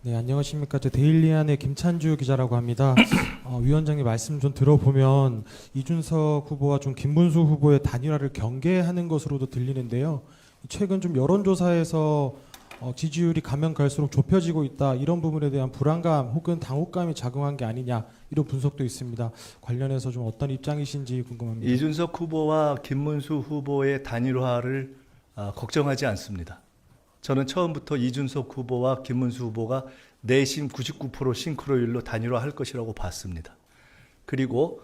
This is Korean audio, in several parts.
네, 안녕하십니까. 저 데일리안의 김찬주 기자라고 합니다. 위원장님 말씀 좀 들어보면 이준석 후보와 좀 김문수 후보의 단일화를 경계하는 것으로도 들리는데요. 최근 좀 여론조사에서 지지율이 가면 갈수록 좁혀지고 있다, 이런 부분에 대한 불안감 혹은 당혹감이 작용한 게 아니냐, 이런 분석도 있습니다. 관련해서 좀 어떤 입장이신지 궁금합니다. 이준석 후보와 김문수 후보의 단일화를 걱정하지 않습니다. 저는 처음부터 이준석 후보와 김문수 후보가 내심 99% 싱크로율로 단일화할 것이라고 봤습니다. 그리고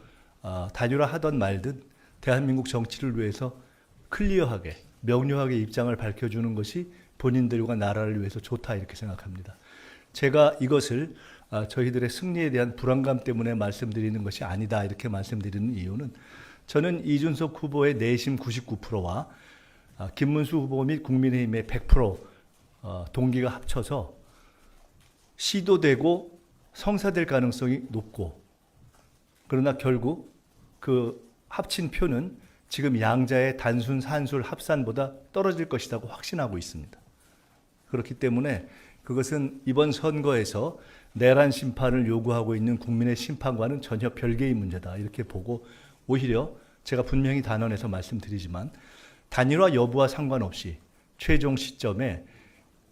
단일화하던 말든 대한민국 정치를 위해서 클리어하게, 명료하게 입장을 밝혀주는 것이 본인들과 나라를 위해서 좋다, 이렇게 생각합니다. 제가 이것을 저희들의 승리에 대한 불안감 때문에 말씀드리는 것이 아니다, 이렇게 말씀드리는 이유는, 저는 이준석 후보의 내심 99%와 김문수 후보 및 국민의힘의 100% 동기가 합쳐서 시도되고 성사될 가능성이 높고, 그러나 결국 그 합친 표는 지금 양자의 단순 산술 합산보다 떨어질 것이라고 확신하고 있습니다. 그렇기 때문에 그것은 이번 선거에서 내란 심판을 요구하고 있는 국민의 심판과는 전혀 별개의 문제다, 이렇게 보고, 오히려 제가 분명히 단언해서 말씀드리지만 단일화 여부와 상관없이 최종 시점에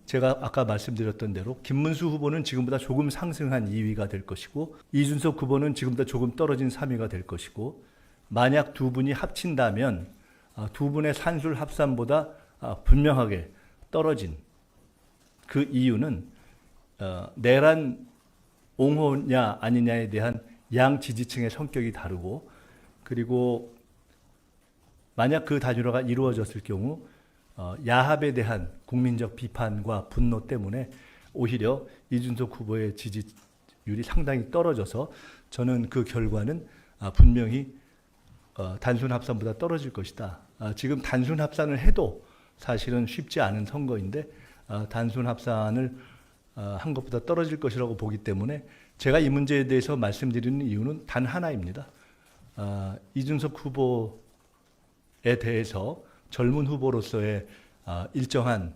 제가 아까 말씀드렸던 대로 김문수 후보는 지금보다 조금 상승한 2위가 될 것이고, 이준석 후보는 지금보다 조금 떨어진 3위가 될 것이고, 만약 두 분이 합친다면 두 분의 산술 합산보다 분명하게 떨어진 그 이유는 내란 옹호냐 아니냐에 대한 양 지지층의 성격이 다르고, 그리고 만약 그 단일화가 이루어졌을 경우 야합에 대한 국민적 비판과 분노 때문에 오히려 이준석 후보의 지지율이 상당히 떨어져서, 저는 그 결과는 분명히 단순 합산보다 떨어질 것이다. 지금 단순 합산을 해도 사실은 쉽지 않은 선거인데 단순 합산을 한 것보다 떨어질 것이라고 보기 때문에 제가 이 문제에 대해서 말씀드리는 이유는 단 하나입니다. 이준석 후보에 대해서 젊은 후보로서의 일정한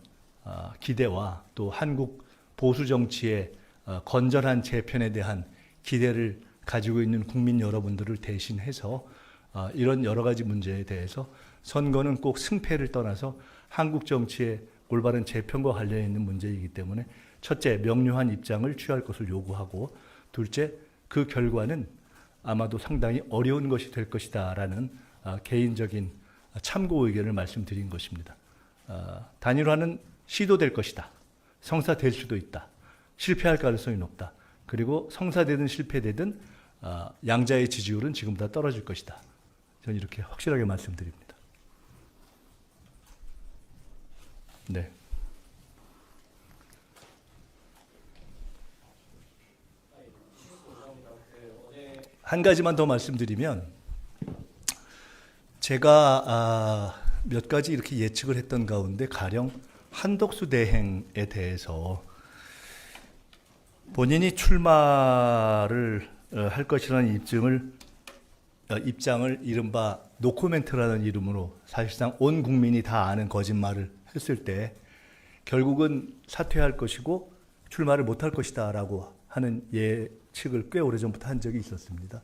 기대와 또 한국 보수 정치의 건전한 재편에 대한 기대를 가지고 있는 국민 여러분들을 대신해서 이런 여러 가지 문제에 대해서, 선거는 꼭 승패를 떠나서 한국 정치의 올바른 재편과 관련 있는 문제이기 때문에 첫째, 명료한 입장을 취할 것을 요구하고, 둘째, 그 결과는 아마도 상당히 어려운 것이 될 것이다라는 개인적인 참고 의견을 말씀드린 것입니다. 단일화는 시도될 것이다. 성사될 수도 있다. 실패할 가능성이 높다. 그리고 성사되든 실패되든 양자의 지지율은 지금보다 떨어질 것이다. 저는 이렇게 확실하게 말씀드립니다. 네. 한 가지만 더 말씀드리면, 제가 몇 가지 이렇게 예측을 했던 가운데 가령 한덕수 대행에 대해서 본인이 출마를 할 것이라는 입장을 이른바 노코멘트라는 이름으로 사실상 온 국민이 다 아는 거짓말을 했을 때 결국은 사퇴할 것이고 출마를 못할 것이다 라고 하는 예측을 꽤 오래전부터 한 적이 있었습니다.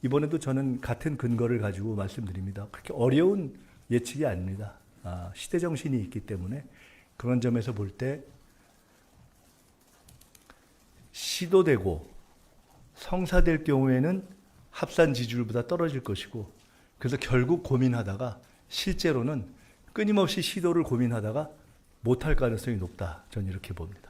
이번에도 저는 같은 근거를 가지고 말씀드립니다. 그렇게 어려운 예측이 아닙니다. 시대정신이 있기 때문에 그런 점에서 볼 때 시도되고 성사될 경우에는 합산 지지율보다 떨어질 것이고, 그래서 결국 고민하다가 실제로는 끊임없이 시도를 고민하다가 못할 가능성이 높다, 저는 이렇게 봅니다.